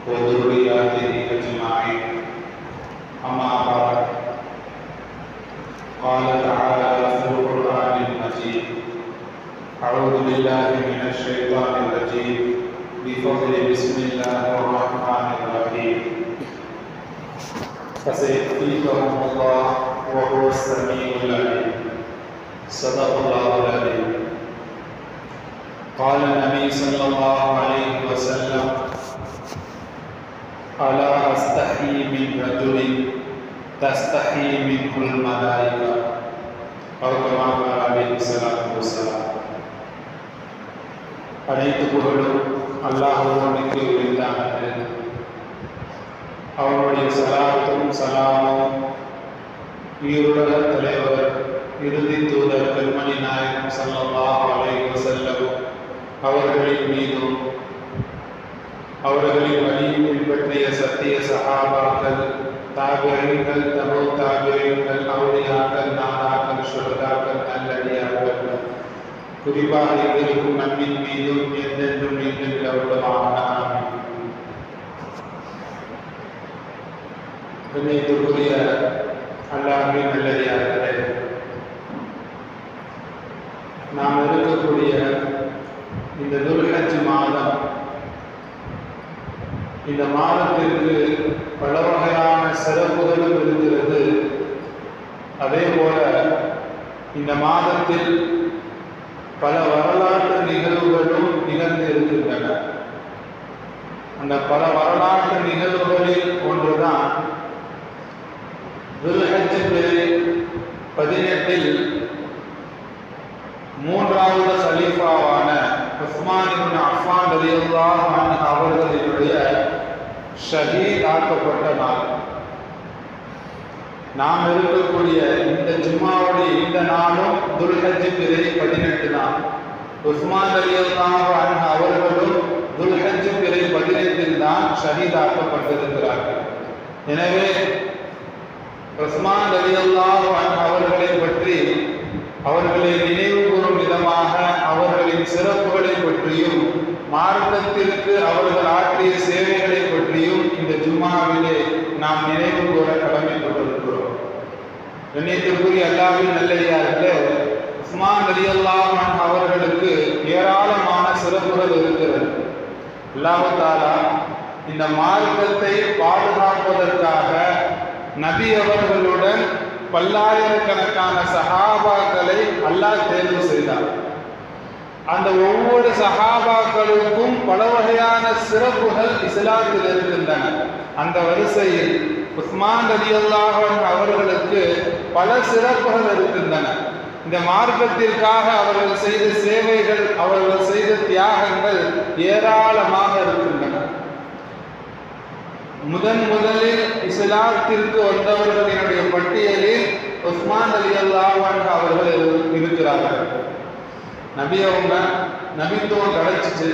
وذرياته أجمعين. أما بعد، قال تعالى في القرآن المجيد: أعوذ بالله من الشيطان الرجيم، بفضل بسم الله الرحمن الرحيم. فسيكفيكهم الله وهو السميع العليم. صدق الله العظيم. قال النبي صلى الله عليه وسلم: ألا أستحي من رجل تستحي منه الملائكة. أو كما قال عليه الصلاة والسلام. அனைத்து புகழும் அல்லாஹ்வுக்கு உரித்தானது. அவருடைய சலாத்தும் சலாமும் ஈருலக தலைவர் இறுதி தூதர் பெருமணி நாயகம் ஸல்லல்லாஹு அலைஹி வஸல்லம் அவர்களின் மீதும், அவர்களின் வழியை பின்பற்றிய சத்திய சஹாபாக்கள், தாபிஈன்கள், தபூ தாபிஈன்கள், அவுலியாக்கள், நாதாக்கள், ஷுஹதாக்கள், நல்லடியார்கள், குறிப்பாக எங்களுக்கும் நம்மின் மீதும் என்றென்றும் நின்று நிலவுவதாக. ஆமீன். கண்ணியத்திற்குரிய அல்லாஹ்வின் நல்லடியார்களே, நாம் இருக்கக்கூடிய இந்த துல்ஹஜ் மாதம், இந்த மாதத்திற்கு பல வகையான சிறப்புகளும் இருக்கிறது. அதே போல இந்த மாதத்தில் பல வரலாற்று நிகழ்வுகளும் நிகழ்ந்து இருக்கின்றன. அந்த பல வரலாற்று நிகழ்வுகளில் ஒன்றுதான் துல்ஹஜ் 18 மூன்றாவது கலீஃபாவான உஸ்மான் இப்னு அஃபான் ரலியல்லாஹு அன்ஹு அவர்களுடைய ஷஹீத் ஆக்கப்பட்ட நாள். நாம் இருக்கக்கூடிய இந்த ஜும்மாவுடைய இந்த நாளும் துல்ஹஜ் 18 தான். உஸ்மான் ரலியல்லாஹு அன்ஹு அவர்களும் துல்ஹஜ் 18 தான் ஷஹீத் ஆக்கப்பட்டிருக்கிறார்கள். எனவே உஸ்மான் ரலியல்லாஹு அன்ஹு அவர்களை பற்றி, அவர்களை நினைவு கூறும் விதமாக அவர்களின் சிறப்புகளை பற்றியும், மார்க்கத்திற்கு அவர்கள் ஆற்றிய சேவைகளை பற்றியும் இந்த ஜும்மாவிலே நாம் நினைவு கூற கடமைப்பட்டிருக்கிறோம். கண்ணியத்திற்குரிய அல்லாஹ்வின் நல்லடியார்களே, உஸ்மான் ரலியல்லாஹு அன்ஹு அவர்களுக்கு ஏராளமான சிறப்புகள் இருக்கிறது. அல்லாஹ் தஆலா இந்த மார்க்கத்தை பாதுகாப்பதற்காக நபி அவர்களுடன் பல்லாயிரக்கணக்கான சஹாபாக்களை அல்லாஹ் தேர்வு செய்தார். அந்த ஒவ்வொரு சஹாபாக்களுக்கும் பல வகையான சிறப்புகள் இஸ்லாத்தில் இருக்கின்றன. அந்த வரிசையில் உஸ்மான் ரலியல்லாஹு அன்ஹு அவர்களுக்கு பல சிறப்புகள் இருக்கின்றன. இந்த மார்க்கத்திற்காக அவர்கள் செய்த சேவைகள், அவர்கள் செய்த தியாகங்கள் ஏராளமாக இருக்கின்றன. முதலில் இஸ்லாத்திற்கு வந்தவர்களினுடைய பட்டியலில் உஸ்மான் ரலியல்லாஹு அன்ஹு அவர்கள் இருக்கிறார்கள். நபி அவங்க நபித்துவம் கிடைச்சிச்சு.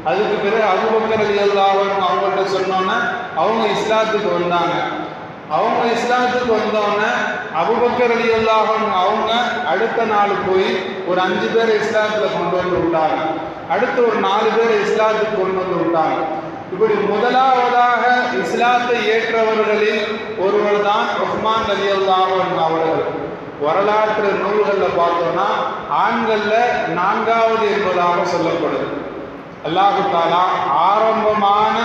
அதுக்கு பிறகு அபூபக்கர் ரலியல்லாஹு அன்ஹு அவங்கள்ட்ட சொன்னோன்னே அவங்க இஸ்லாத்துக்கு வந்தாங்க. அவங்க இஸ்லாத்துக்கு வந்தோடனே அபூபக்கர் ரலியல்லாஹு அன்ஹு அவங்க அடுத்த நாள் போய் ஒரு 5 பேரை இஸ்லாத்தில் கொண்டு வந்து விட்டாங்க. அடுத்து ஒரு 4 பேரை இஸ்லாத்துக்கு கொண்டு வந்து விட்டாங்க. இப்படி முதலாவதாக இஸ்லாத்தை ஏற்றவர்களில் ஒருவர் தான் உஸ்மான் ரலியல்லாஹு அன்ஹு அவர்கள். வரலாற்று நூல்களில் பார்த்தோம்னா ஆண்கள்ல 4வது என்பதாக சொல்லப்படுது. அல்லாஹ் தஆலா ஆரம்பமான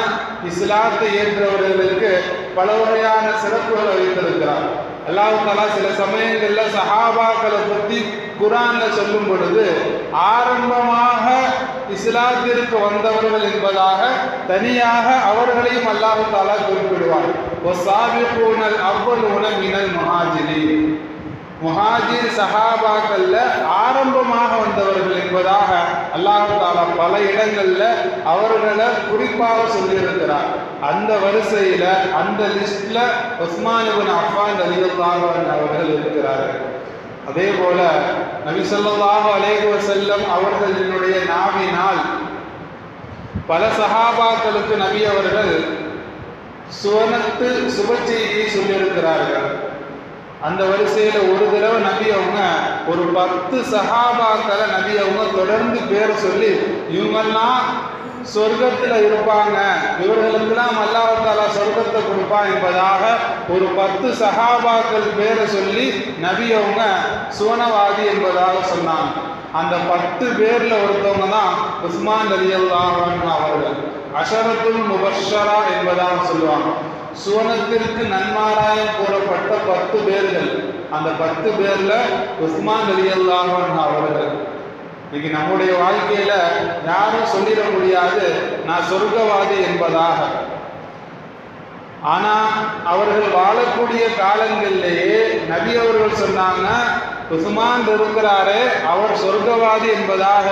இஸ்லாத்தை ஏற்றவர்களுக்கு பல வகையான சிறப்புகளை வைத்திருக்கிறார். அல்லாஹ் தஆலா சில சமயங்கள்ல சஹாபாக்களை பற்றி குர்ஆன்ல சொல்லும் பொழுது ஆரம்பமாக இஸ்லாத்திற்கு வந்தவர்கள் என்பதாக தனியாக அவர்களையும் அல்லாஹ் தஆலா குறிப்பிடுவார். வஸாபிகூனல் அவ்வலூன மினல் முஹாஜிரீன், முஹாஜிர் சஹாபாக்கள்ல ஆரம்பமாக வந்தவர்கள் என்பதாக அல்லாஹ் தஆலா பல இடங்கள்ல அவர்களை குறிப்பாக சொல்லியிருக்கிறார். அந்த வரிசையில, அந்த லிஸ்ட்ல உஸ்மான் இப்னு அஃபான் ரலியல்லாஹு அன்ஹு அவர்கள் இருக்கிறார்கள். அதே போல நபி ஸல்லல்லாஹு அலைஹி வஸல்லம் அவர்களினுடைய நாவினால் பல சஹாபாக்களுக்கு நபி அவர்கள் சுவனத்து சுப செய்தியை சொல்லியிருக்கிறார்கள். அந்த வரிசையில் ஒரு தடவை நபி அவங்க ஒரு 10 சஹாபாக்களை நபி அவங்க தொடர்ந்து பேர் சொல்லி, இவங்கெல்லாம் சொர்க்கத்தில் இருப்பாங்க, இவர்களுக்கெல்லாம் அல்லாஹ் தஆலா சொர்க்கத்தை கொடுப்பான் என்பதாக ஒரு 10 சஹாபாக்கள் பேரை சொல்லி நபி அவங்க சுவனவாதி என்பதாக சொன்னாங்க. அந்த 10 பேர்ல ஒருத்தவங்க தான் உஸ்மான் ரலியல்லாஹு அன்ஹு அவர்கள். அஷரத்துல் முபஷ்ஷரா என்பதாக சொல்லுவாங்க. சுவனத்திற்கு நன்மாராயம் கூறப்பட்ட 10 பேர்கள். அந்த 10 பேர்ல உஸ்மான் ரலியல்லாஹு அன்ஹு அவர்கள். இன்னைக்கு நம்முடைய வாழ்க்கையில யாரும் சொல்லிட முடியாது நான் சொர்க்கவாதி என்பதாக. ஆனா அவர்கள் வாழக்கூடிய காலங்களிலேயே நபி அவர்கள் சொன்னாங்க, உஸ்மான் இருக்கிறாரே அவர் சொர்க்கவாதி என்பதாக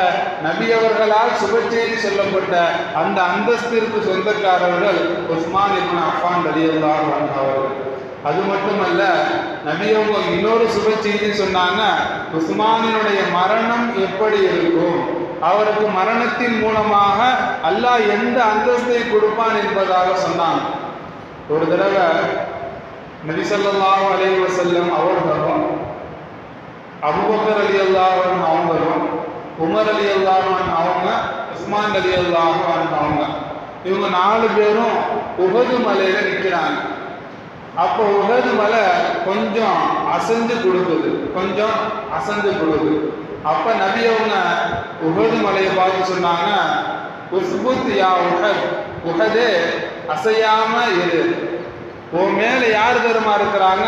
நபி அவர்களால் சுபச்செய்தி சொல்லப்பட்ட அந்த அந்தஸ்திற்கு சொந்தக்காரர்கள் உஸ்மான் இப்னு அஃபான் ரலியல்லாஹு அன்ஹு அவர்கள். அது மட்டுமல்ல, நபி அவங்க இன்னொரு சுபச்செய்தி சொன்னாங்க, உஸ்மானினுடைய மரணம் எப்படி இருக்கும், அவருக்கு மரணத்தின் மூலமாக அல்லாஹ் எந்த அந்தஸ்தை கொடுப்பான் என்பதாக சொன்னாங்க. ஒரு தடவை நபி ஸல்லல்லாஹு அலைஹி வஸல்லம் அவர்களும் அபூபக்கர் ரலியல்லாஹு அன்ஹு அவங்களும் உமர் ரலியல்லாஹு அன்ஹு அவங்க உஸ்மான் ரலியல்லாஹு அன்ஹு அவங்க இவங்க 4 பேரும் உஹது மலையில நிற்கிறாங்க. அப்போ உஹது மலை கொஞ்சம் அசைஞ்சு கொடுக்குது. அப்ப நபி அவங்க உஹது மலையை பார்த்து சொன்னாங்க, உஸ்புத் யா உஹத், உஹதே அசையாம இரு. உன் மேல யார் தருமா இருக்கிறாங்க,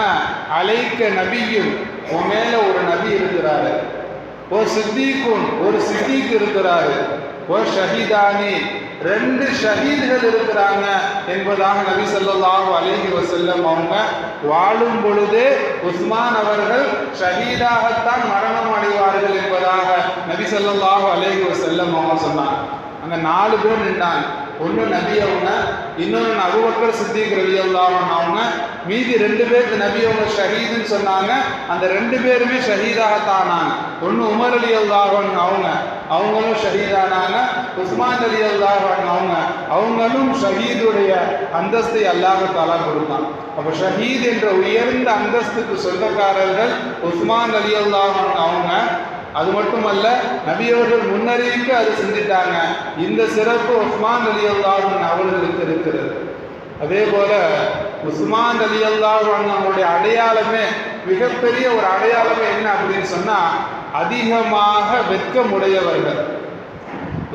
அலைக்க நபியும், உன் மேல ஒரு நபி இருக்கிறாரு, ஓ சித்திகுன், ஒரு சித்திக் இருக்கிறாரு, ஓ ஷஹீதானி, 2 ஷஹீத்கள் இருக்கிறாங்க என்பதாக நபி ஸல்லல்லாஹு அலைஹி வஸல்லம் அவங்க வாழும் பொழுதே உஸ்மான் அவர்கள் ஷஹீதாகத்தான் மரணம் அடைவார்கள் என்பதாக நபி ஸல்லல்லாஹு அலைஹி வஸல்லம் அவங்க சொன்னாங்க. அங்க 4 பேர் நின்றாங்க. ஒன்று நபி அவங்க, இன்னொன்று அபூபக்கர் சித்திக் ரலியல்லாஹு அன்ஹு அவங்க, மீதி 2 பேருக்கு நபி அவங்க ஷஹீதுன்னு சொன்னாங்க. அந்த 2 பேருமே ஷஹீதாகத்தானாங்க. ஒன்று உமர் ரலியல்லாஹு அன்ஹு அவங்க, அவங்களும் ஷஹீதானாங்க. உஸ்மான் ரலியல்லாஹு அன்ஹு அவங்களும் ஷஹீதுடைய அந்தஸ்தை அல்லாஹ் தஆலா கொடுத்தான். அப்போ ஷஹீத் என்ற உயர்ந்த அந்தஸ்துக்கு சொந்தக்காரர்கள் உஸ்மான் ரலியல்லாஹு அன்ஹு அவங்க. அது மட்டுமல்ல, நபியவர்கள் முன்னறிவிக்க அது செஞ்சிட்டாங்க. இந்த சிறப்பு உஸ்மான் ரலியல்லாஹு அன்ஹு அவர்களுக்கு இருக்கிறது. அதே போல உஸ்மான் ரலியல்லாஹு அன்ஹு அவருடைய அடையாளமே, மிகப்பெரிய ஒரு அடையாளமே என்ன அப்படின்னு சொன்னா, அதிகமாக வெட்கமுடையவர்கள்.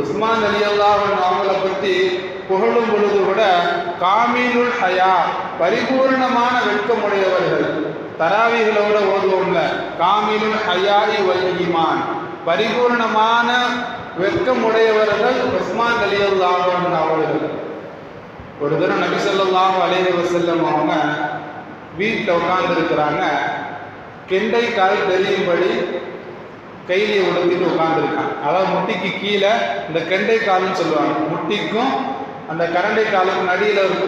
உஸ்மான் ரலியல்லாஹு அன்ஹு அவங்களை பற்றி புகழும் பொழுது கூட காமிலுல் ஹயா, பரிபூர்ணமான வெட்கமுடையவர்கள். தராவிகளோட ஓதுவோம்ல, காமிலுல் ஹயாஇ வல் ஈமான், பரிபூர்ணமான வெட்கமுடையவர்கள் உஸ்மான் ரலியல்லாஹு அன்ஹு அவர்கள். ஒரு தடவை நபி ஸல்லல்லாஹு அலைஹி வஸல்லம் அவங்க வீட்டில் உட்கார்ந்து இருக்கிறாங்க. கெண்டை கால் தெரியும்படி கைலியை உடுத்திட்டு உட்கார்ந்துருக்காங்க. அதாவது முட்டிக்கு கீழே இந்த கெண்டை கால்னு சொல்லுவாங்க. முட்டிக்கும் அந்த கரண்டை காலுக்கும்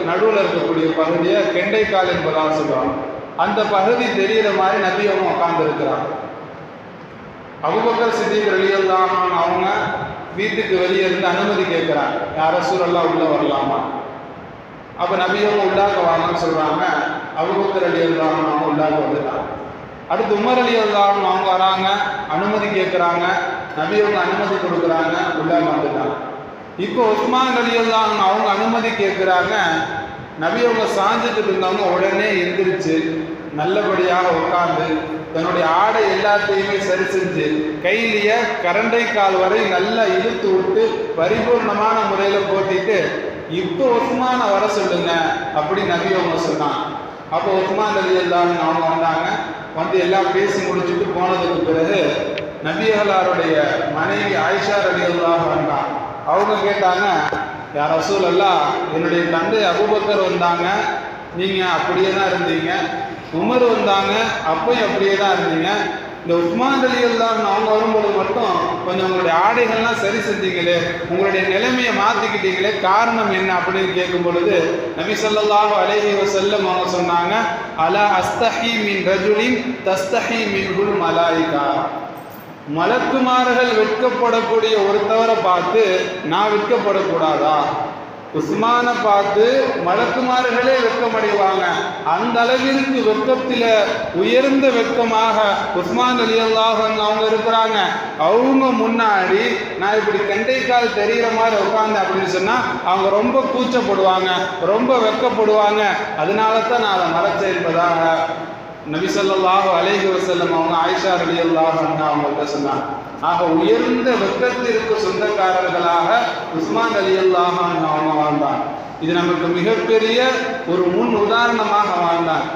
நடுவில் இருக்கக்கூடிய பகுதியை கெண்டை கால் என்பதாக சொல்லுவாங்க. அந்த பகுதி தெரிகிற மாதிரி நபி அவங்க உட்கார்ந்து இருக்கிறாங்க. அபூபக்கர் சித்திக் ரலியல்லாஹு அன்ஹு அவங்க வீட்டுக்கு வெளியே இருந்து அனுமதி கேட்குறாங்க, யார் ரசூலல்லாஹ் உள்ள வரலாமா? அப்போ நபி அவங்க உள்ளாக்க வாங்கன்னு சொல்றாங்க. அபூபக்கர் ரலியல்லாஹு அன்ஹு அவங்க உள்ளாக்க வந்துட்டாங்க. அடுத்து உமர் ரலியல்லாஹு அன்ஹு அவங்க வராங்க, அனுமதி கேட்குறாங்க. நபி அவங்க அனுமதி கொடுக்குறாங்க, உள்ளாக்க வந்துட்டாங்க. இப்போ உஸ்மான் ரலியல்லாஹு அன்ஹு அவங்க அனுமதி கேட்குறாங்க. நபி அவங்க சாஞ்சிட்டு இருந்தவங்க உடனே எந்திரிச்சு நல்லபடியாக உட்கார்ந்து தன்னுடைய ஆடை எல்லாத்தையுமே சரி செஞ்சு கையிலேய கரண்டை கால் வரை நல்லா இழுத்து விட்டு பரிபூர்ணமான முறையில் போட்டிட்டு, இப்போ உஸ்மான வர சொல்லுங்க அப்படி நபி அவங்க சொன்னாங்க. அப்போ உஸ்மான் ரலியல்லாஹு அன்ஹு அவங்க வந்தாங்க. வந்து எல்லாம் பேசி முடிச்சுட்டு போனதுக்கு பிறகு நபியலாருடைய மனைவி ஆயிஷா ரலியல்லாஹு அன்ஹா அவங்க கேட்டாங்க, யா ரசூலல்லாஹ், என்னுடைய தந்தை அபூபக்கர் வந்தாங்க, நீங்கள் அப்படியே தான் இருந்தீங்க. உமர் வந்தாங்க, அப்பயும் அப்படியே தான் இருந்தீங்க. இந்த உஸ்மான் ரலியல்லாஹு அன்ஹு அவங்க வரும்போது மட்டும் கொஞ்சம் உங்களுடைய ஆடைகள்லாம் சரி செஞ்சீங்களே, உங்களுடைய நிலைமையை மாற்றிக்கிட்டீங்களே, காரணம் என்ன அப்படின்னு கேட்கும் பொழுது நபி ஸல்லல்லாஹு அலைஹி வஸல்லம் அவங்க சொன்னாங்க, அலா அஸ்தஹி மின் ரஜுலின் தஸ்தஹி மின்ஹுல் மலாயிகா, மலக்குமார்கள் வெட்கப்படக்கூடிய ஒருத்தவரை பார்த்து நான் வெட்கப்படக்கூடாதா? உஸ்மானை பார்த்து மலக்குமார்களே வெட்கமடைவாங்க. அந்த அளவிற்கு வெட்கத்தில உயர்ந்த வெட்கமாக உஸ்மான் ரலியல்லாஹு அன்ஹு அவங்க இருக்கிறாங்க. அவங்க முன்னாடி நான் இப்படி கண்டைக்கால் தெரிகிற மாதிரி உட்கார்ந்தேன் அப்படின்னு சொன்னா அவங்க ரொம்ப கூச்சப்படுவாங்க, ரொம்ப வெட்கப்படுவாங்க. அதனால தான் நான் அதை மறைச்சேன் என்பதாக நபி ஸல்லல்லாஹு அலைஹி வஸல்லம் அவங்க ஆயிஷா ரலியல்லாஹு அன்ஹா அவங்கள்ட்ட சொன்னாங்க. ஆக உயர்ந்த வெட்கத்திற்கு சொந்தக்காரர்களாக உஸ்மான் ரலியல்லாஹு அன்ஹு அவங்க வாழ்ந்தாங்க. இது நமக்கு மிகப்பெரிய ஒரு முன் உதாரணமாக வாழ்ந்தாங்க.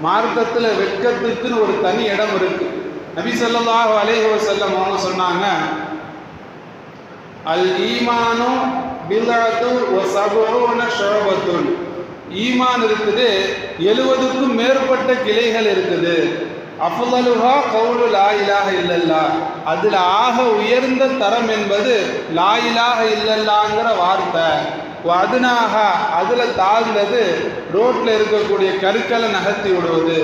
மார்க்கத்தில் வெட்கத்துக்குன்னு ஒரு தனி இடம் இருக்கு. நபி ஸல்லல்லாஹு அலைஹி வஸல்லம் அவங்க சொன்னாங்க, அல் ஈமானு பில்அத்து வ சபூன ஷுஅபத்துன். ஈமான் இருக்குது, 70க்கும் மேற்பட்ட கிளைகள் இருக்குது. அஃதலுஹா கவுலு லா இலாஹ இல்லல்லாஹ். அதில் ஆக உயர்ந்த தரம் என்பது லா இலாஹ இல்லல்லாஹ்ங்கிற வார்த்தை. அதுனாக அதில் தாழ்ந்தது ரோட்டில் இருக்கக்கூடிய கற்களை நகர்த்தி விடுவது.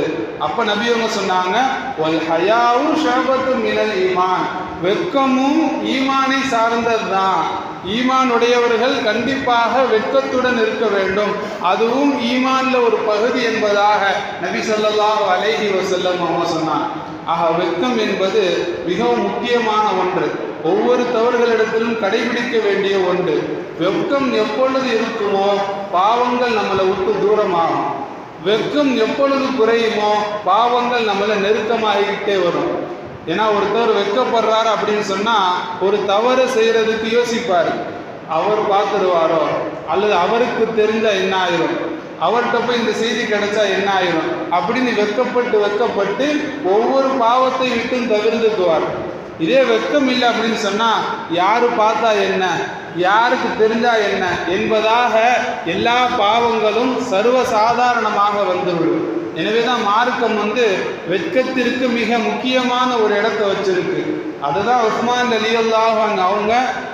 அப்போ நபி அவங்க சொன்னாங்க, ஒல் ஹயாவு ஷுஅபத்து மினல் ஈமான். வெட்கமும் ஈமானை சார்ந்தது தான். ஈமான் உடையவர்கள் கண்டிப்பாக வெட்கத்துடன் இருக்க வேண்டும், அதுவும் ஈமான்ல ஒரு பகுதி என்பதாக நபி ஸல்லல்லாஹு அலைஹி வஸல்லம் அவங்க சொன்னாங்க. ஆக வெட்கம் என்பது மிகவும் முக்கியமான ஒன்று, ஒவ்வொரு தவறுகளிடத்திலும் கடைபிடிக்க வேண்டிய ஒன்று. வெட்கம் எப்பொழுது இருக்குமோ பாவங்கள் நம்மளை விட்டு தூரமாகும். வெட்கம் எப்பொழுது குறையுமோ பாவங்கள் நம்மளை நெருக்கமாகிக்கிட்டே வரும். ஏன்னா ஒருத்தர் வெட்கப்படுறாரு அப்படின்னு சொன்னா ஒரு தவறு செய்யறதுக்கு யோசிப்பார். அவர் பார்த்துடுவாரோ, அல்லது அவருக்கு தெரிஞ்சா என்ன ஆயிரும், அவர்கிட்ட போய் இந்த செய்தி கிடைச்சா என்ன ஆயிரும் அப்படின்னு வெட்கப்பட்டு ஒவ்வொரு பாவத்தை விட்டும் தவிர்த்துக்குவார். இதே வெட்கம் இல்லை அப்படின்னு சொன்னா யாரு பார்த்தா என்ன, யாருக்கு தெரிஞ்சா என்ன என்பதாக எல்லா பாவங்களும் சர்வசாதாரணமாக வந்துவிடும். எனவேதான் மார்க்கம் வெட்கத்திற்கு மிக முக்கியமான ஒரு இடத்தை வச்சிருக்கு. அதுதான் உஸ்மான் ரலியல்லாஹு அன்ஹு அவங்க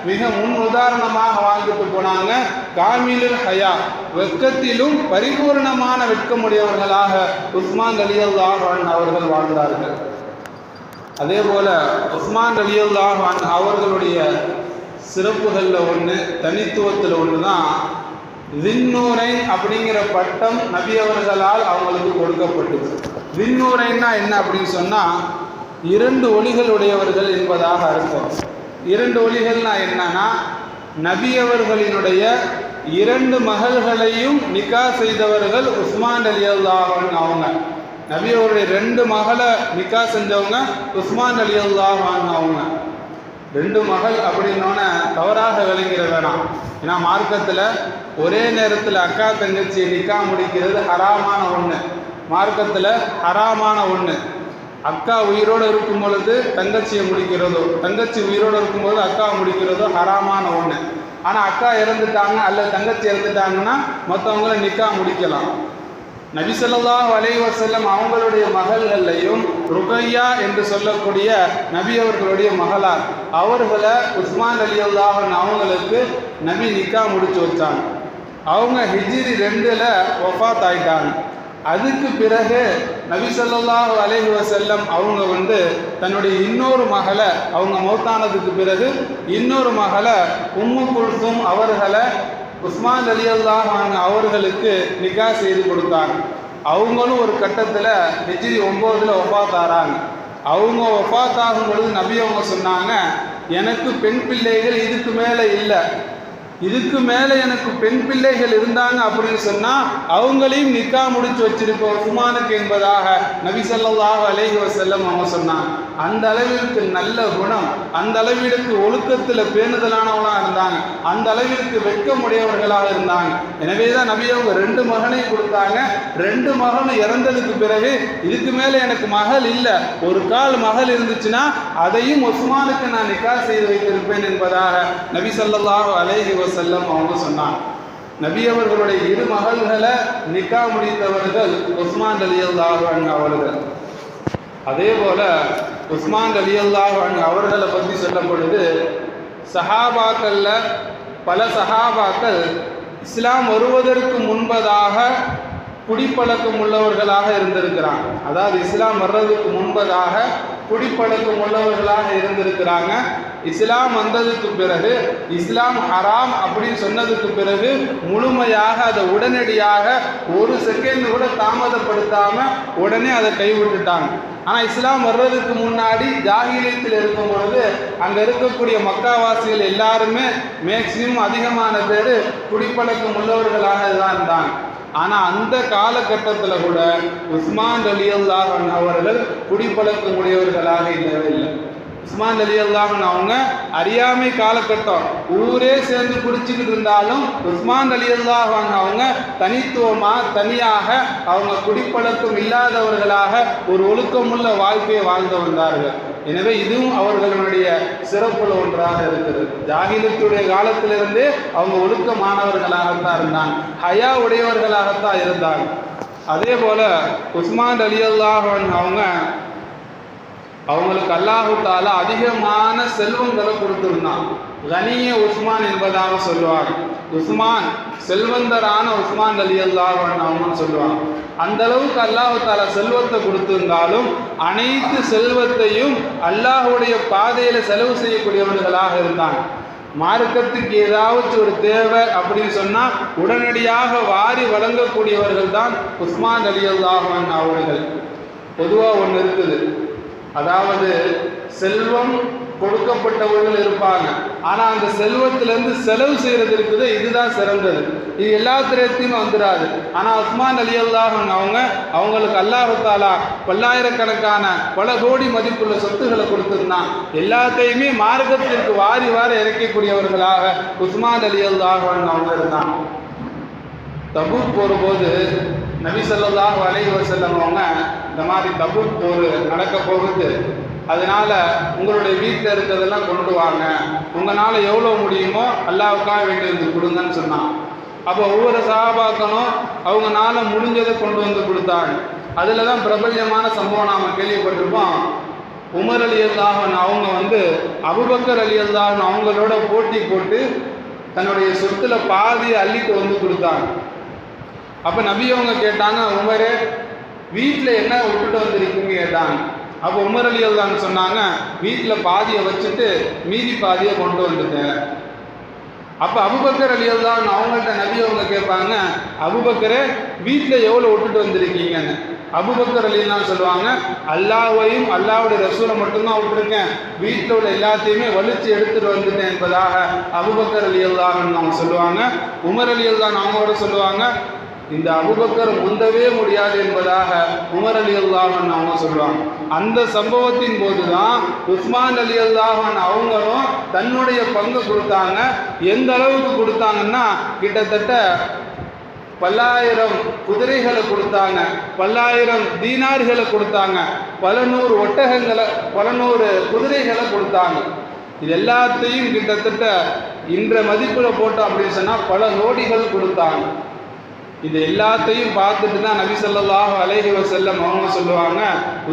மிக முன் உதாரணமாக வாழ்ந்துட்டு போனாங்க. காமிலுல் ஹயா, வெட்கத்திலும் பரிபூர்ணமான வெட்கமுடையவர்களாக உஸ்மான் ரலியல்லாஹு அன்ஹு அவர்கள் வாழ்ந்தார்கள். அதே போல உஸ்மான் ரலியல்லாஹு அன்ஹு அவர்களுடைய சிறப்புகளில் ஒன்று, தனித்துவத்தில் ஒன்று தான் தின்னூரைன் அப்படிங்கிற பட்டம் நபி அவர்களால் அவங்களுக்கு கொடுக்கப்பட்டது. தின்னூரைன்னா என்ன அப்படின்னு சொன்னால் 2 ஒளிகள் உடையவர்கள் என்பதாக அர்த்தம். 2 ஒளிகள்னா என்னன்னா, நபி அவர்களினுடைய 2 மகள்களையும் நிக்கா செய்தவர்கள் உஸ்மான் ரலியல்லாஹு அன்ஹு அவங்க. நபி அவருடைய 2 மகளை நிக்கா செஞ்சவங்க உஸ்மான் ரலியல்லாஹு அன்ஹு அவங்க. 2 மகள் அப்படின்னோன்னு தவறாக விளங்கிட வேணாம். ஏன்னா மார்க்கத்தில் ஒரே நேரத்தில் அக்கா தங்கச்சியை நிக்கா முடிக்கிறது ஹராமான ஒன்று. மார்க்கத்தில் ஹராமான ஒன்று. அக்கா உயிரோடு இருக்கும் பொழுது தங்கச்சியை முடிக்கிறதோ, தங்கச்சி உயிரோடு இருக்கும்போது அக்கா முடிக்கிறதோ ஹராமான ஒன்று. ஆனால் அக்கா இறந்துட்டாங்க அல்லது தங்கச்சி இறந்துட்டாங்கன்னா மற்றவங்களை நிக்கா முடிக்கலாம். நபி ஸல்லல்லாஹு அலைஹி வஸல்லம் அவங்களுடைய மகள்களையும் ருகையா என்று சொல்லக்கூடிய நபி அவர்களுடைய மகளார் அவர்களை உஸ்மான் ரலியல்லாஹு அன்ஹு அவங்களுக்கு நபி நிக்கா முடிச்சு வச்சாங்க. அவங்க ஹிஜ்ரி 2ல் வஃபாத் ஆயிட்டாங்க. அதுக்கு பிறகு நபி ஸல்லல்லாஹு அலைஹி வஸல்லம் அவங்க தன்னுடைய இன்னொரு மகளை, அவங்க மௌத்தானதுக்கு பிறகு இன்னொரு மகளை உம்மு குல்சும் அவர்களை உஸ்மான் ரலியல்லாஹு அன்ஹு அவர்களுக்கு நிக்கா செய்து கொடுத்தாங்க. அவங்களும் ஒரு கட்டத்தில் ஹிஜ்ரி 9ல் வஃபாத் ஆறாங்க. அவங்க வஃபாத் ஆகும் பொழுது நபி அவங்க சொன்னாங்க, எனக்கு பெண் பிள்ளைகள் இதுக்கு மேலே இல்லை, இதுக்கு மேலே எனக்கு பெண் பிள்ளைகள் இருந்தாங்க அப்படின்னு சொன்னால் அவங்களையும் நிக்கா முடிச்சு வச்சிருக்கோம் உஸ்மானுக்கு என்பதாக நபி ஸல்லல்லாஹு அலைஹி வஸல்லம் அவங்க சொன்னாங்க. அந்த அளவிற்கு நல்ல குணம், அந்த அளவிற்கு ஒழுக்கத்தில் பேணுதலானவங்களாக இருந்தாங்க, அந்த அளவிற்கு வெட்கமுடையவர்களாக இருந்தாங்க. எனவே தான் நபி அவங்க 2 மகனையும் கொடுத்தாங்க. 2 மகனும் இறந்ததுக்கு பிறகு இதுக்கு மேலே எனக்கு மகள் இல்லை, ஒரு கால் மகள் இருந்துச்சுன்னா அதையும் உஸ்மானுக்கு நான் நிக்கா செய்து வைத்திருப்பேன் என்பதாக நபி ஸல்லல்லாஹு அலைஹி வஸல்லம் அவங்க சொன்னாங்க. நபி அவர்களுடைய 2 மகள்களை நிக்கா முடித்தவர்கள் உஸ்மான் ரலியல்லாஹு அன்ஹு அவர்கள். அதே போல உஸ்மான் ரலியல்லாஹு அன்ஹு அவர்களை பற்றி சொல்லும் பொழுது சஹாபாக்கள்ல பல சஹாபாக்கள் இஸ்லாம் வருவதற்கு முன்பதாக குடிப்பழக்கம் உள்ளவர்களாக இருந்திருக்கிறாங்க. அதாவது இஸ்லாம் வர்றதுக்கு முன்பதாக குடிப்பழக்கம் உள்ளவர்களாக இருந்திருக்கிறாங்க. இஸ்லாம் வந்ததுக்கு பிறகு, இஸ்லாம் ஹராம் அப்படின்னு சொன்னதுக்கு பிறகு முழுமையாக அதை உடனடியாக ஒரு செகண்ட் கூட தாமதப்படுத்தாம உடனே அதை கைவிட்டுட்டாங்க. ஆனால் இஸ்லாம் வர்றதுக்கு முன்னாடி ஜாகிலியத்தில் இருக்கும் பொழுது அங்கே இருக்கக்கூடிய மக்காவாசிகள் எல்லாருமே மேக்சிமம் அதிகமான பேர் குடிப்பழக்கம் உள்ளவர்களாக தான் இருந்தாங்க. ஆனால் அந்த காலகட்டத்தில் கூட உஸ்மான் ரலியல்லாஹு அன்ஹு அவர்கள் குடிப்பழக்கம் உடையவர்களாக இல்லவே இல்லை. உஸ்மான் ரலியல்லாஹு அன்ஹு அவங்க அறியாமை காலகட்டம், ஊரே சேர்ந்து குடிச்சுக்கிட்டு இருந்தாலும் உஸ்மான் ரலியல்லாஹு அன்ஹு அவங்க தனியாக அவங்க குடிப்பழக்கம் இல்லாதவர்களாக ஒரு ஒழுக்கமுள்ள வாழ்க்கையை வாழ்ந்து வந்தார்கள். எனவே இதுவும் அவர்களுடைய சிறப்புல ஒன்றாக இருக்கிறது. ஜாகிலியத்துடைய காலத்திலிருந்து அவங்க ஒழுக்கமானவர்களாகத்தான் இருந்தாங்க, ஹயா உடையவர்களாகத்தான் இருந்தாங்க. அதே போல உஸ்மான் ரலியல்லாஹு அன்ஹு அவங்களுக்கு அல்லாஹு தாலா அதிகமான செல்வங்களை கொடுத்துருந்தான். கனிய உஸ்மான் என்பதாக சொல்லுவாங்க. உஸ்மான் செல்வந்தரான உஸ்மான் ரலியல்லாஹு அன்ஹு சொல்லுவாங்க. அந்த அளவுக்கு அல்லாஹு தாலா செல்வத்தை கொடுத்திருந்தாலும் அனைத்து செல்வத்தையும் அல்லாஹுடைய பாதையில செலவு செய்யக்கூடியவர்களாக இருந்தாங்க. மார்க்கத்துக்கு ஏதாவது ஒரு தேவை அப்படின்னு சொன்னா உடனடியாக வாரி வழங்கக்கூடியவர்கள் தான் உஸ்மான் ரலியல்லாஹு அன்ஹு அவர்கள். பொதுவாக ஒன்று இருக்குது, அதாவது செல்வம் கொடுக்கப்பட்டவர்கள் இருப்பாங்க, ஆனால் அந்த செல்வத்திலேருந்து செலவு செய்கிறது இருக்குது, இதுதான் சிறந்தது. இது எல்லாத்திரத்தையும் வந்துடாது. ஆனால் உஸ்மான் ரலியல்லாஹு அன்ஹு அவங்களுக்கு அல்லாஹ் தஆலா பல்லாயிரக்கணக்கான பல கோடி மதிப்புள்ள சொத்துக்களை கொடுத்துருந்தான். எல்லாத்தையுமே மார்க்கத்திற்கு வாரி இறக்கக்கூடியவர்களாக உஸ்மான் ரலியல்லாஹு அன்ஹு இருந்தாங்க. தபூக் போகும்போது நபி ஸல்லல்லாஹு அலைஹி வஸல்லம் அவங்க இந்த மாதிரி தபூக் போர் நடக்க போகுது, அதனால உங்களுடைய வீட்டில் இருக்கிறதெல்லாம் கொண்டு வாங்க, உங்களால் எவ்வளோ முடியுமோ அல்லாஹ்வுக்காக வேண்டியது கொடுங்கன்னு சொன்னான். அப்போ ஒவ்வொரு சஹாபாக்களும் அவங்கனால முடிஞ்சதை கொண்டு வந்து கொடுத்தாங்க. அதில் தான் பிரபல்யமான சம்பவம் நாம் கேள்விப்பட்டிருப்போம். உமர் ரலியல்லாஹு அன்ஹு அவங்க அபூபக்கர் ரலியல்லாஹு அன்ஹு அவங்களோட போட்டி போட்டு தன்னுடைய சொத்துல பாதி அள்ளிட்டு வந்து கொடுத்தாங்க. அப்போ நபி அவங்க கேட்டாங்க, உமரே வீட்டில் என்ன விட்டுட்டு வந்திருக்கீங்க கேட்டாங்க. அப்போ உமர் ரலியல்லாஹு அன்ஹு சொன்னாங்க, வீட்டில் பாதியை வச்சுட்டு மீதி பாதியை கொண்டு வந்துட்டேன். அப்போ அபூபக்கர் ரலியல்லாஹு அன்ஹு அவங்கள்ட்ட நபி அவங்க கேட்பாங்க, அபூபக்கரே வீட்டில் எவ்வளோ விட்டுட்டு வந்திருக்கீங்கன்னு. அபூபக்கர் ரலியல்லாஹு அன்ஹு சொல்லுவாங்க, அல்லாஹ்வையும் அல்லாஹ்வுடைய ரசூலை மட்டும்தான் விட்டுருக்கேன், வீட்டில் உள்ள எல்லாத்தையுமே வலிச்சு எடுத்துட்டு வந்துட்டேன் என்பதாக அபூபக்கர் ரலியல்லாஹு அன்ஹு அவங்க சொல்லுவாங்க. உமர் ரலியல்லாஹு அன்ஹு அவங்களோட சொல்லுவாங்க, இந்த அபூபக்கர் முந்தவே முடியாது என்பதாக உமர் ரலியல்லாஹு அன்ஹு அவங்க சொல்லுவாங்க. அந்த சம்பவத்தின் போதுதான் உஸ்மான் ரலியல்லாஹு அன்ஹு அவங்களும் தன்னுடைய பங்கு கொடுத்தாங்க. எந்த அளவுக்கு கொடுத்தாங்கன்னா கிட்டத்தட்ட 1000 குதிரைகளை கொடுத்தாங்க, 1000 தீனார்களை கொடுத்தாங்க, 100 ஒட்டகங்களை 100 குதிரைகளை கொடுத்தாங்க. இது எல்லாத்தையும் கிட்டத்தட்ட இன்ற மதிப்பில் போட்டோம் அப்படின்னு சொன்னால் பல கோடிகள் கொடுத்தாங்க. இது எல்லாத்தையும் பார்த்துட்டு தான் நபி ஸல்லல்லாஹு அலைஹி வஸல்லம் அவங்க சொல்லுவாங்க,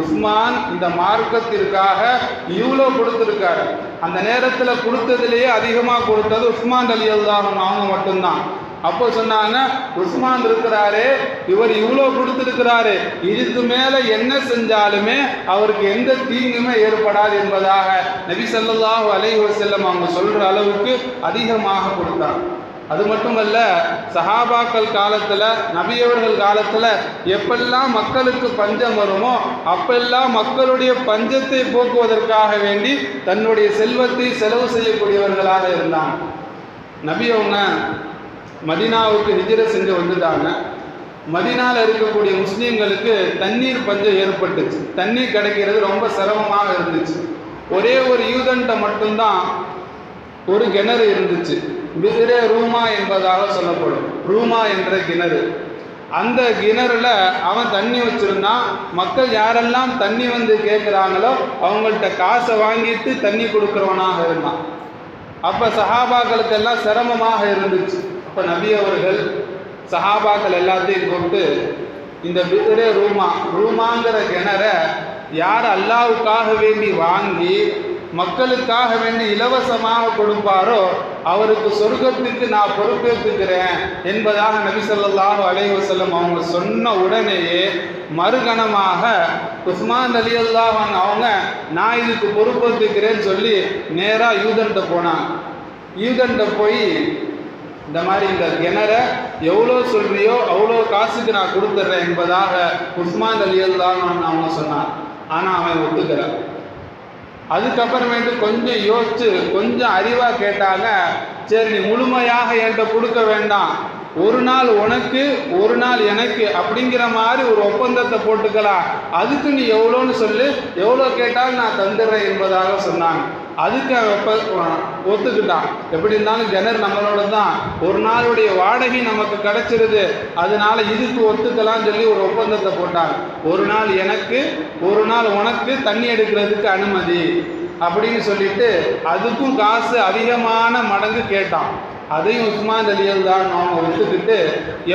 உஸ்மான் இந்த மார்க்கத்திற்காக இவ்வளோ கொடுத்துருக்காரு. அந்த நேரத்தில் கொடுத்ததுலேயே அதிகமாக கொடுத்தது உஸ்மான் ரலியல்லாஹு அன்ஹு அவங்க மட்டும்தான். அப்போ சொன்னாங்க, உஸ்மான் இருக்கிறாரு, இவர் இவ்வளோ கொடுத்துருக்கிறாரு, இதுக்கு மேலே என்ன செஞ்சாலுமே அவருக்கு எந்த தீங்குமே ஏற்படாது என்பதாக நபி ஸல்லல்லாஹு அலைஹி வஸல்லம் அவங்க சொல்கிற அளவுக்கு அதிகமாக கொடுத்தாங்க. அது மட்டுமல்ல, சஹாபாக்கள் காலத்தில் நபியவர்கள் காலத்தில் எப்பெல்லாம் மக்களுக்கு பஞ்சம் வருமோ அப்பெல்லாம் மக்களுடைய பஞ்சத்தை போக்குவதற்காக வேண்டி தன்னுடைய செல்வத்தை செலவு செய்யக்கூடியவர்களாக இருந்தாங்க. நபி அவங்க மதீனாவுக்கு ஹிஜ்ரத் செஞ்சு வந்துட்டாங்க. மதீனாவில் இருக்கக்கூடிய முஸ்லீம்களுக்கு தண்ணீர் பஞ்சம் ஏற்பட்டுச்சு. தண்ணீர் கிடைக்கிறது ரொம்ப சிரமமாக இருந்துச்சு. ஒரே ஒரு யூதன்ட்ட மட்டும்தான் ஒரு கிணறு இருந்துச்சு, பித்ரே ரூமா என்பதாக சொல்லப்படும். ரூமா என்ற கிணறு. அந்த கிணறுல அவன் தண்ணி வச்சிருந்தான். மக்கள் யாரெல்லாம் தண்ணி கேட்குறாங்களோ அவங்கள்ட்ட காசை வாங்கிட்டு தண்ணி கொடுக்குறவனாக இருந்தான். அப்போ சஹாபாக்களுக்கெல்லாம் சிரமமாக இருந்துச்சு. அப்போ நபி அவர்கள் சஹாபாக்கள் எல்லாத்தையும் கூப்பிட்டு, இந்த பித்ரே ரூமாங்கிற கிணறை யார் அல்லாஹ்வுக்காக வேண்டி வாங்கி மக்களுக்காக வேண்டி இலவசமாக கொடுப்பாரோ அவருக்கு சொர்க்கத்துக்கு நான் பொறுப்பேற்றுக்கிறேன் என்பதாக நபி ஸல்லல்லாஹு அலைஹி வஸல்லம் அவங்க சொன்ன உடனேயே மறுகணமாக உஸ்மான் ரலியல்லாஹு அன்ஹு அவங்க நான் இதுக்கு பொறுப்பேற்றுக்கிறேன்னு சொல்லி நேராக யூதன்கிட்ட போனாங்க. யூதன்கிட்ட போய் இந்த மாதிரி இந்த கிணறை எவ்வளோ சொல்றியோ அவ்வளோ காசுக்கு நான் கொடுத்துட்றேன் என்பதாக உஸ்மான் ரலியல்லாஹு அன்ஹு அவங்க சொன்னான். ஆனால் அவன் ஒத்துக்கிறான். அதுக்கப்புறமேட்டு கொஞ்சம் யோசிச்சு கொஞ்சம் அறிவாக கேட்டாங்க, சரி நீ முழுமையாக என்கிட்ட கொடுக்க வேண்டாம், ஒரு நாள் உனக்கு ஒரு நாள் எனக்கு அப்படிங்கிற மாதிரி ஒரு ஒப்பந்தத்தை போட்டுக்கலாம், அதுக்கு நீ எவ்வளோன்னு சொல்லு, எவ்வளோ கேட்டாலும் நான் தந்துடுறேன் என்பதாக சொன்னாங்க. அதுக்கு ஒத்துக்கிட்டான். எப்படி இருந்தாலும் கிணறு நம்மளோட தான், ஒரு நாளுடைய வாடகை நமக்கு கிடைச்சிருது, அதனால இதுக்கு ஒத்துக்கலாம்னு சொல்லி ஒரு ஒப்பந்தத்தை போட்டாங்க. ஒரு நாள் எனக்கு ஒரு நாள் உனக்கு தண்ணி எடுக்கிறதுக்கு அனுமதி அப்படின்னு சொல்லிட்டு அதுக்கும் காசு அதிகமான மடங்கு கேட்டான். அதையும் உஸ்மான் ரலியல்லாஹு அவங்க ஒத்துக்கிட்டு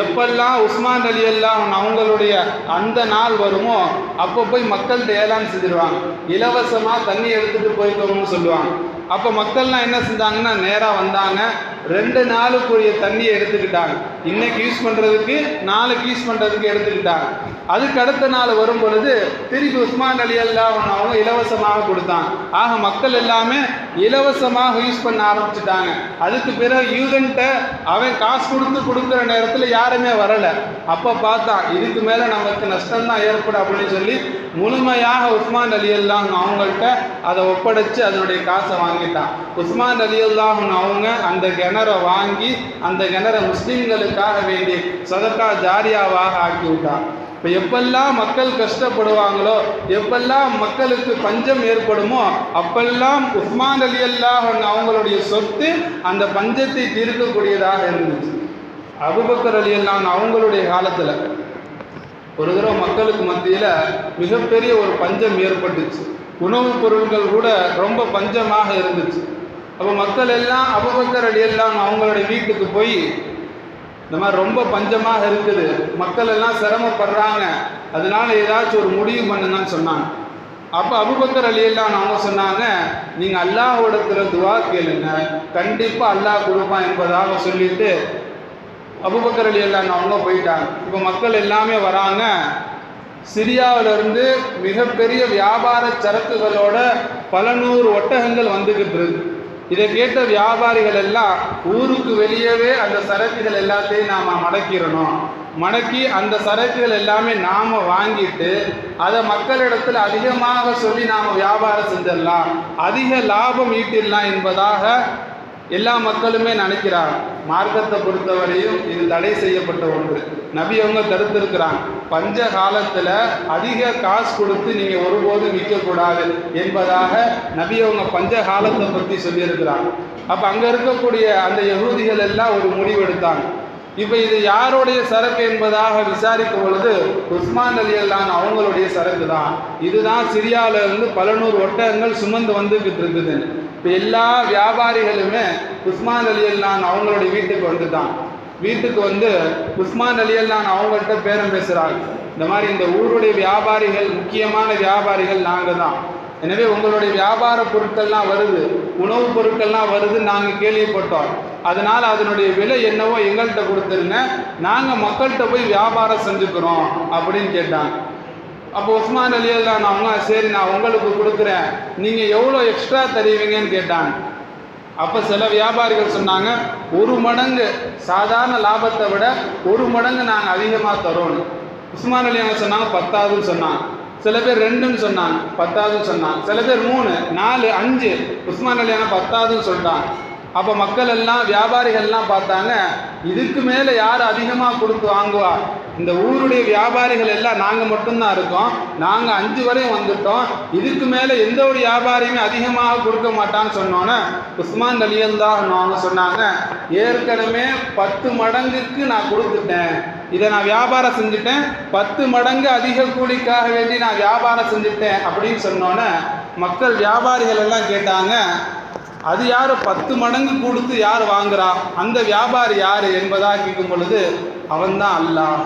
எப்பெல்லாம் உஸ்மான் ரலியல்லாஹு அவங்களுடைய அந்த நாள் வருமோ அப்போ போய் மக்கள்கிட்ட ஏலான்னு செஞ்சிருவாங்க, இலவசமாக தண்ணி எடுத்துகிட்டு போய்க்கோங்கன்னு சொல்லுவாங்க. அப்போ மக்கள்லாம் என்ன செஞ்சாங்கன்னா நேராக வந்தாங்க, 2 நாளுக்குரிய தண்ணியை எடுத்துக்கிட்டாங்க. இன்னைக்கு யூஸ் பண்ணுறதுக்கு நாளைக்கு யூஸ் பண்ணுறதுக்கு எடுத்துக்கிட்டாங்க. அதுக்கு அடுத்த நாள் வரும் பொழுது திருப்பி உஸ்மான் ரலியல்லாஹு அவங்க இலவசமாக கொடுத்தாங்க. ஆக மக்கள் எல்லாமே இலவசமாக யூஸ் பண்ண ஆரம்பிச்சுட்டாங்க. அதுக்கு பிறகு யூதன்ட்ட அவன் காசு கொடுக்குற நேரத்தில் யாருமே வரலை. அப்போ பார்த்தான் இதுக்கு மேலே நமக்கு நஷ்டம்தான் ஏற்படும் அப்படின்னு சொல்லி முழுமையாக உஸ்மான் ரலியல்லாஹு அவங்கள்ட்ட அதை ஒப்படைச்சு அதனுடைய காசை வாங்கிட்டான். உஸ்மான் ரலியல்லாஹு அவங்க அந்த கிணறை வாங்கி அந்த கிணறை முஸ்லீம்களுக்காக வேண்டி சதகா ஜாரியாவாக ஆக்கி விட்டான். இப்போ எப்பெல்லாம் மக்கள் கஷ்டப்படுவாங்களோ, எப்பெல்லாம் மக்களுக்கு பஞ்சம் ஏற்படுமோ அப்பெல்லாம் உஸ்மான் ரலியல்லாஹு அவங்களுடைய சொத்து அந்த பஞ்சத்தை தீர்க்கக்கூடியதாக இருந்துச்சு. அபூபக்கர் ரலியல்லாஹு அவங்களுடைய காலத்தில் ஒரு தடவை மக்களுக்கு மத்தியில் மிகப்பெரிய ஒரு பஞ்சம் ஏற்பட்டுச்சு. உணவுப் பொருட்கள் கூட ரொம்ப பஞ்சமாக இருந்துச்சு. அப்போ மக்கள் எல்லாம் அபூபக்கர் ரலியல்லாஹு அவங்களுடைய வீட்டுக்கு போய் இந்த மாதிரி ரொம்ப பஞ்சமாக இருக்குது, மக்கள் எல்லாம் சிரமப்படுறாங்க, அதனால ஏதாச்சும் ஒரு முடிவு பண்ணுங்கன்னு சொன்னாங்க. அப்போ அபூபக்கர் ரலியல்லாஹு அவங்க சொன்னாங்க, நீங்கள் அல்லாஹ்விடத்துல துவா கேளுங்க, கண்டிப்பாக அல்லாஹ் கொடுப்பான் என்பதாக சொல்லிட்டு அபூபக்கர் ரலியல்லாஹு அவங்க போயிட்டாங்க. இப்போ மக்கள் எல்லாமே வராங்க. சிரியாவிலிருந்து மிகப்பெரிய வியாபார சரக்குகளோட பல நூறு ஒட்டகங்கள் வந்துக்கிட்டு இருக்கு. இதை கேட்ட வியாபாரிகள் எல்லாம் ஊருக்கு வெளியவே அந்த சரக்குகள் எல்லாத்தையும் நாம் மடக்கி அந்த சரக்குகள் எல்லாமே நாம் வாங்கிட்டு அதை மக்களிடத்தில் அதிகமாக சொல்லி நாம் வியாபாரம் செஞ்சிடலாம், அதிக லாபம் ஈட்டிடலாம் என்பதாக எல்லா மக்களுமே நினைக்கிறாங்க. மார்க்கத்தை பொறுத்தவரையும் இது தடை செய்யப்பட்ட ஒன்று. நபி அவங்க தடுத்திருக்கிறாங்க, பஞ்ச காலத்தில் அதிக காசு கொடுத்து நீங்கள் ஒருபோதும் விற்கக்கூடாது என்பதாக நபி அவங்க பஞ்ச காலத்தை பற்றி சொல்லியிருக்கிறாங்க. அப்போ அங்கே இருக்கக்கூடிய அந்த யகூதிகள் எல்லாம் ஒரு முடிவு எடுத்தாங்க. இப்போ இது யாருடைய சரக்கு என்பதாக விசாரிக்கும் பொழுது உஸ்மான் ரலியல்லாஹு அவங்களுடைய சரக்கு தான், இதுதான் சிரியாவிலிருந்து பல நூறு ஒட்டகங்கள் சுமந்து வந்துக்கிட்டு இருக்குது. இப்போ எல்லா வியாபாரிகளுமே உஸ்மான் ரலியல்லாஹு அவங்களுடைய வீட்டுக்கு வந்துட்டான். வீட்டுக்கு வந்து உஸ்மான் ரலியல்லாஹு அவங்கள்ட்ட பேரம் பேசுகிறாங்க, இந்த மாதிரி இந்த ஊருடைய வியாபாரிகள் முக்கியமான வியாபாரிகள் நாங்கள் தான், எனவே உங்களுடைய வியாபார பொருட்கள்லாம் வருது, உணவுப் பொருட்கள்லாம் வருது நாங்கள் கேள்விப்பட்டோம், அதனால் அதனுடைய விலை என்னவோ எங்கள்கிட்ட கொடுத்துருங்க, நாங்கள் மக்கள்கிட்ட போய் வியாபாரம் செஞ்சுக்கிறோம் அப்படின்னு கேட்டாங்க. அப்போ உஸ்மான் ரலியல்லாஹு அவங்க சரி நான் உங்களுக்கு கொடுக்குறேன், நீங்கள் எவ்வளோ எக்ஸ்ட்ரா தருவீங்கன்னு கேட்டாங்க. அப்போ சில வியாபாரிகள் சொன்னாங்க 1 மடங்கு சாதாரண லாபத்தை விட 1 மடங்கு நாங்கள் அதிகமாக தரோன்னு. உஸ்மான் ரலியல்லாஹு சொன்னாங்க 10,000 சொன்னாங்க, சில பேர் 2ன்னு சொன்னாங்க, 10,000 சொன்னாங்க, சில பேர் 3, 4, 5. உஸ்மான் ரலியல்லாஹு 10,000 சொல்லிட்டாங்க. அப்போ மக்கள் எல்லாம் வியாபாரிகள்லாம் பார்த்தாங்க, இதுக்கு மேலே யார் அதிகமாக கொடுத்து வாங்குவா, இந்த ஊருடைய வியாபாரிகள் எல்லாம் நாங்கள் மட்டும்தான் இருக்கோம், நாங்கள் 5 வரையும் வந்துட்டோம், இதுக்கு மேலே எந்த ஒரு வியாபாரியுமே அதிகமாக கொடுக்க மாட்டான்னு சொன்னோன்னே உஸ்மான் ரலியல்லாஹு அவங்க சொன்னாங்க, ஏற்கனவே 10 மடங்குக்கு நான் கொடுத்துட்டேன், இதை நான் வியாபாரம் செஞ்சுட்டேன், 10 மடங்கு அதிக கூலிக்காக வேண்டி நான் வியாபாரம் செஞ்சுட்டேன் அப்படின்னு சொன்னோன்னே மக்கள் வியாபாரிகள் எல்லாம் கேட்டாங்க, அது யார் 10 மடங்கு கொடுத்து யார் வாங்குறா, அந்த வியாபாரி யார் என்பதாக கேட்கும் பொழுது அவன்தான் அல்லாஹ்,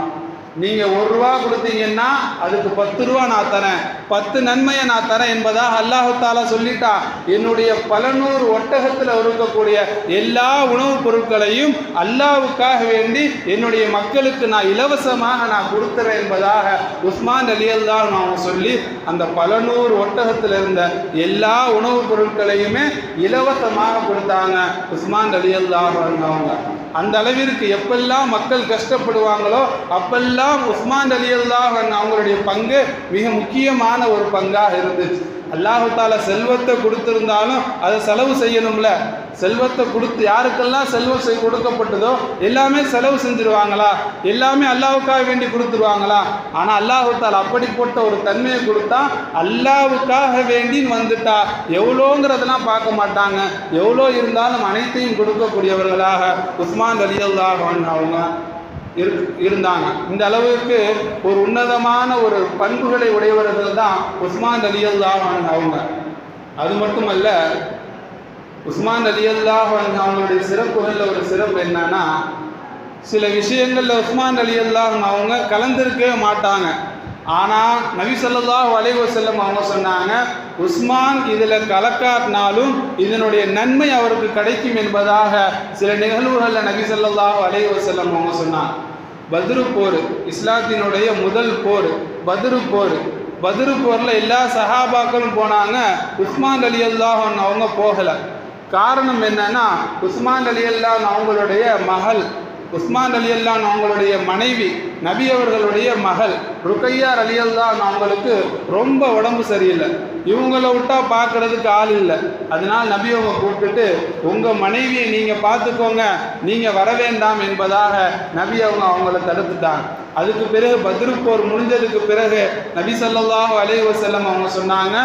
நீங்க 1 ரூபா கொடுத்தீங்கன்னா அதுக்கு 10 ரூபா நான் தரேன், 10 நன்மையை நான் தரேன் என்பதாக அல்லாஹு தாலா சொல்லிட்டா. என்னுடைய பல நூறு ஒட்டகத்தில் இருக்கக்கூடிய எல்லா உணவுப் பொருட்களையும் அல்லாஹ்வுக்காக வேண்டி என்னுடைய மக்களுக்கு நான் இலவசமாக நான் கொடுத்துறேன் என்பதாக உஸ்மான் ரலியல்லாஹு அன்ஹு சொல்லி அந்த பல நூறு ஒட்டகத்தில் இருந்த எல்லா உணவுப் பொருட்களையுமே இலவசமாக கொடுத்தாங்க உஸ்மான் ரலியல்லாஹு அன்ஹு. அந்த அளவிற்கு எப்பெல்லாம் மக்கள் கஷ்டப்படுவாங்களோ அப்பெல்லாம் உஸ்மான் ரலியல்லாஹு அன்ஹு அவங்களுடைய பங்கு மிக முக்கியமான ஒரு பங்காக இருந்துச்சு. அல்லாஹு தாலா செல்வத்தை கொடுத்திருந்தாலும் அதை செலவு செய்யணும்ல. செல்வத்தை கொடுத்து யாருக்கெல்லாம் செல்வம் கொடுக்கப்பட்டதோ எல்லாமே செலவு செஞ்சிருவாங்களா? எல்லாமே அல்லாஹ்வுக்காக வேண்டி கொடுத்துருவாங்களா? ஆனால் அல்லாஹு தாலா அப்படிப்பட்ட ஒரு தன்மையை கொடுத்தா அல்லாஹ்வுக்காக வேண்டின்னு வந்துட்டா எவ்வளோங்கிறதெல்லாம் பார்க்க மாட்டாங்க. எவ்வளோ இருந்தாலும் அனைத்தையும் கொடுக்கக்கூடியவர்களாக உஸ்மான் ரலியல்லாஹு அன்ஹு அவங்க இருந்தாங்க. இந்த அளவுக்கு ஒரு உன்னதமான ஒரு பண்புகளை உடையவர்கள் தான் உஸ்மான் ரலியல்லாஹு அன்ஹு அவங்க. அது மட்டுமல்ல, உஸ்மான் ரலியல்லாஹு அன்ஹு அவங்களுடைய சிறப்புகளில் ஒரு சிறப்பு என்னன்னா, சில விஷயங்களில் உஸ்மான் ரலியல்லாஹு அன்ஹு அவங்க கலந்திருக்கவே மாட்டாங்க. ஆனால் நபி ஸல்லல்லாஹு அலைஹி வஸல்லம் அவங்க சொன்னாங்க, உஸ்மான் இதில் கலக்காட்டினாலும் இதனுடைய நன்மை அவருக்கு கிடைக்கும் என்பதாக சில நிகழ்வுகளில் நபி ஸல்லல்லாஹு அலைஹி வஸல்லம் அவங்க சொன்னாங்க. பத்ரு போர் இஸ்லாத்தினுடைய முதல் போர் பத்ரு போர். பத்ரு போரில் எல்லா சஹாபாக்களும் போனாங்க, உஸ்மான் ரலியல்லாஹு அன்ஹு அவங்க போகலை. காரணம் என்னன்னா, உஸ்மான் ரலியல்லாஹு அன்ஹு அவங்களுடைய மகள், உஸ்மான் ரலியல்லாஹு அன்ஹு அவங்களுடைய மனைவி, நபி அவர்களுடைய மகள் ருக்கையா ரலியல்லாஹு அன்ஹு அவங்களுக்கு ரொம்ப உடம்பு சரியில்லை. இவங்கள விட்டா பார்க்கறதுக்கு ஆள் இல்லை. அதனால் நபி அவங்க கூப்பிட்டுட்டு, உங்கள் மனைவியை நீங்கள் பார்த்துக்கோங்க, நீங்கள் வர வேண்டாம் என்பதாக நபி அவங்க அவங்கள தடுத்துட்டாங்க. அதுக்கு பிறகு பத்ரு போர் முடிஞ்சதுக்கு பிறகு நபி ஸல்லல்லாஹு அலைஹி வஸல்லம் அவங்க சொன்னாங்க,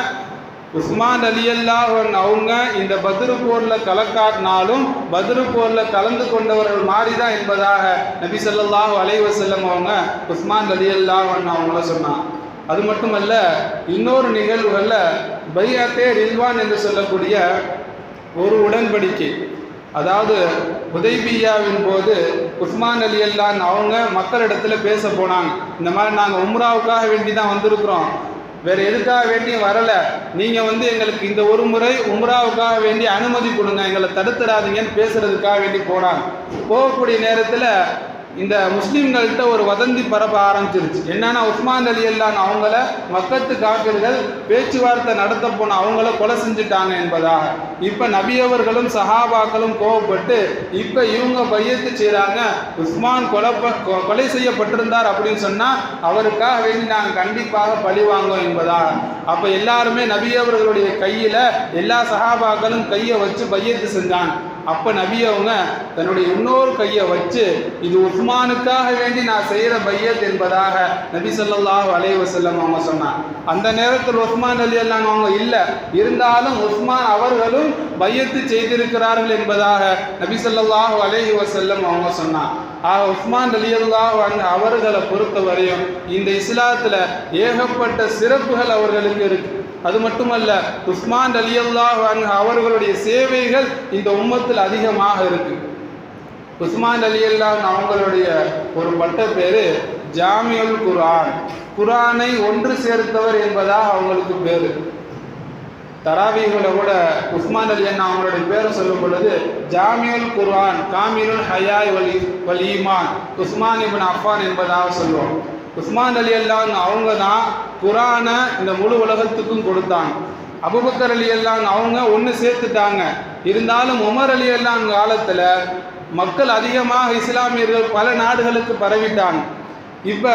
உஸ்மான் ரலியல்லாஹு அன்ஹு அவங்க இந்த பத்ரு போரில் கலக்காட்டினாலும் பத்ரு போரில் கலந்து கொண்டவர்கள் மாறிதான் என்பதாக நபி ஸல்லல்லாஹு அலைஹி வஸல்லம் அவங்க உஸ்மான் ரலியல்லாஹு அன்ஹு அவங்கள சொன்னாங்க. அது மட்டுமல்ல, இன்னொரு நிகழ்வுகளில் பைஅத்தே ரில்வான் என்று சொல்லக்கூடிய ஒரு உடன்படிக்கை, அதாவது ஹுதைபியாவின் போது உஸ்மான் ரலியல்லாஹு அன்ஹு அவங்க மக்களிடத்தில் பேச போனாங்க. இந்த மாதிரி நாங்கள் உம்ராவுக்காக வேண்டி தான் வந்திருக்கிறோம், வேறு எதுக்காக வேண்டியும் வரலை, நீங்கள் எங்களுக்கு இந்த ஒரு முறை உம்ராவுக்காக வேண்டி அனுமதி கொடுங்க, எங்களை தடுத்துடாதீங்கன்னு பேசுறதுக்காக வேண்டி போனாங்க. போகக்கூடிய நேரத்தில் இந்த முஸ்லீம்கள்கிட்ட ஒரு வதந்தி பரப்ப ஆரம்பிச்சிருச்சு. என்னன்னா, உஸ்மான் ரலியல்லாஹு அன்ஹு அவங்கள மக்கத்து காஃபிர்கள் பேச்சுவார்த்தை நடத்த போன அவங்கள கொலை செஞ்சுட்டாங்க என்பதாக. இப்போ நபி அவர்களும் சஹாபாக்களும் கோவப்பட்டு இப்போ இவங்க பையத்து செய்கிறாங்க, உஸ்மான் கொலை செய்யப்பட்டிருந்தார் அப்படின்னு சொன்னால் அவருக்காக வேண்டி நாங்கள் கண்டிப்பாக பழி வாங்குவோம் என்பதாக. அப்போ எல்லாருமே நபி அவர்களுடைய கையில் எல்லா சஹாபாக்களும் கையை வச்சு பையத்து செஞ்சாங்க. அப்போ நபி அவங்க தன்னுடைய இன்னொரு கையை வச்சு, இது உஸ்மானுக்காக வேண்டி நான் செய்கிற பையத் என்பதாக நபி ஸல்லல்லாஹு அலைஹி வஸல்லம் அவங்க சொன்னாங்க. அந்த நேரத்தில் உஸ்மான் ரலியல்லாஹு அன்ஹு அவங்க இல்லை, இருந்தாலும் உஸ்மான் அவர்களும் பையத்து செய்திருக்கிறார்கள் என்பதாக நபி ஸல்லல்லாஹு அலைஹி வஸல்லம் அவங்க சொன்னாங்க. ஆக உஸ்மான் ரலியல்லாஹு அன்ஹு அவர்களை பொறுத்தவரையும் இந்த இஸ்லாத்தில் ஏகப்பட்ட சிறப்புகள் அவர்களுக்கு இருக்கு. அது மட்டுமல்ல, உஸ்மான் ரலியல்லாஹு அன்ஹு அவர்களுடைய சேவைகள் இந்த உம்மத்தில் அதிகமாக இருக்கு. உஸ்மான் ரலியல்லாஹு அன்ஹு அவங்களுடைய ஒரு பட்ட பேரு ஜாமியுல் குர்ஆன், குர்ஆனை ஒன்று சேர்த்தவர் என்பதாக அவங்களுக்கு பேரு. தராவீகளை கூட உஸ்மான் ரலியல்லாஹு அன்ஹு அவங்களுடைய பேரை சொல்லும் பொழுது ஜாமியுல் குர்ஆன் காமிலுல் ஹயாய் வல் ஈமான் உஸ்மான் இப்னு அஃபான் என்பதாக சொல்லுவோம். உஸ்மான் ரலியல்லாஹு அன்ஹு அவங்க தான் குர்ஆனை இந்த முழு உலகத்துக்கும் கொடுத்தாங்க. அபூபக்கர் ரலியல்லாஹு அன்ஹு அவங்க ஒன்று சேர்த்துட்டாங்க. இருந்தாலும் உமர் ரலியல்லாஹு அன்ஹு காலத்தில் மக்கள் அதிகமாக இஸ்லாமியர்கள் பல நாடுகளுக்கு பரவிட்டாங்க. இப்போ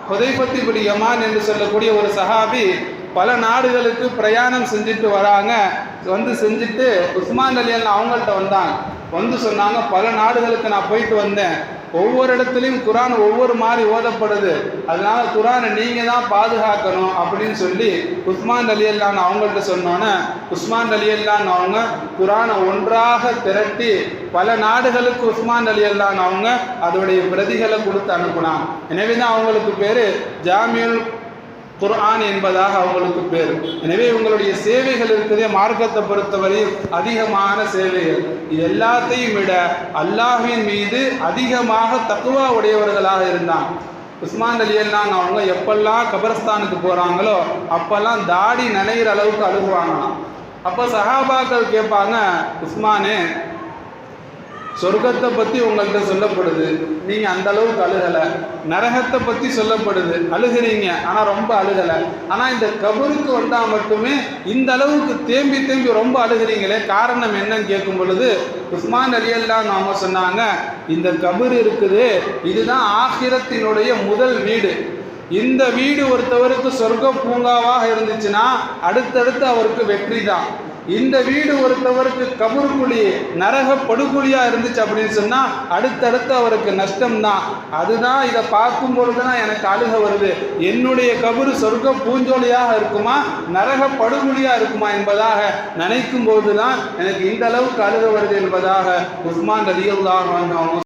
ஹுதைஃபத் இப்னு யமான் என்று சொல்லக்கூடிய ஒரு சஹாபி பல நாடுகளுக்கு பிரயாணம் செஞ்சுட்டு வராங்க. செஞ்சுட்டு உஸ்மான் ரலியல்லாஹு அன்ஹு அவங்கள்ட்ட வந்தாங்க. சொன்னாங்க, பல நாடுகளுக்கு நான் போயிட்டு வந்தேன், ஒவ்வொரு இடத்துலையும் குர்ஆன் ஒவ்வொரு மாதிரி ஓதப்படுது, அதனால குர்ஆனை நீங்கள் தான் பாதுகாக்கணும் அப்படின்னு சொல்லி உஸ்மான் ரலியல்லாஹு அன்ஹு அவங்கள்ட்ட சொன்னோன்னே உஸ்மான் ரலியல்லாஹு அன்ஹு அவங்க குர்ஆனை ஒன்றாக திரட்டி பல நாடுகளுக்கு உஸ்மான் ரலியல்லாஹு அன்ஹு அவங்க அதோடைய பிரதிகளை கொடுத்து அனுப்புனாங்க. எனவே தான் அவங்களுக்கு பேர் ஜாமியுல் குர்ஆன் என்பதாக அவங்களுக்கு பேர். எனவே இவங்களுடைய சேவைகள் இருக்கிறதே மார்க்கத்தை பொறுத்தவரை அதிகமான சேவைகள். இது எல்லாத்தையும் விட அல்லாஹ்வின் மீது அதிகமாக தக்வா உடையவர்களாக இருந்தாங்க. உஸ்மான் ரலியல்லாஹு அவங்க எப்பெல்லாம் கபரஸ்தானுக்கு போகிறாங்களோ அப்போல்லாம் தாடி நனைகிற அளவுக்கு அழுகுவாங்களாம். அப்போ சஹாபாக்கள் கேட்பாங்க, உஸ்மானே, சொர்க்கத்தை பற்றி உங்கள்கிட்ட சொல்லப்படுது, நீங்கள் அந்த அளவுக்கு அழுகலை. நரகத்தை பற்றி சொல்லப்படுது, அழுகிறீங்க, ஆனால் ரொம்ப அழுகலை. ஆனால் இந்த கபருக்கு வந்தால் மட்டுமே இந்த அளவுக்கு தேம்பி தேம்பி ரொம்ப அழுகிறீங்களே, காரணம் என்னன்னு கேட்கும் பொழுது உஸ்மான் ரலியல்லாஹு அவங்க சொன்னாங்க, இந்த கபர் இருக்குது, இதுதான் ஆகிரத்தினுடைய முதல் வீடு. இந்த வீடு ஒருத்தவருக்கு சொர்க்க பூங்காவாக இருந்துச்சுன்னா அடுத்தடுத்து அவருக்கு வெற்றி தான். இந்த வீடு ஒருத்தவருக்கு கபருக்குழி நரக படுகொலியா இருந்துச்சு அப்படின்னு சொன்னா அடுத்தடுத்து அவருக்கு நஷ்டம்தான். அதுதான் இதை பார்க்கும் பொழுதுதான் எனக்கு அழுக வருது. என்னுடைய கபரு சொர்க்க பூஞ்சோலியாக இருக்குமா நரக படுகொலியா இருக்குமா என்பதாக நினைக்கும் போதுதான் எனக்கு இந்த அளவுக்கு அழுக வருது என்பதாக உஸ்மான் ரலியல்லாஹு அன்ஹு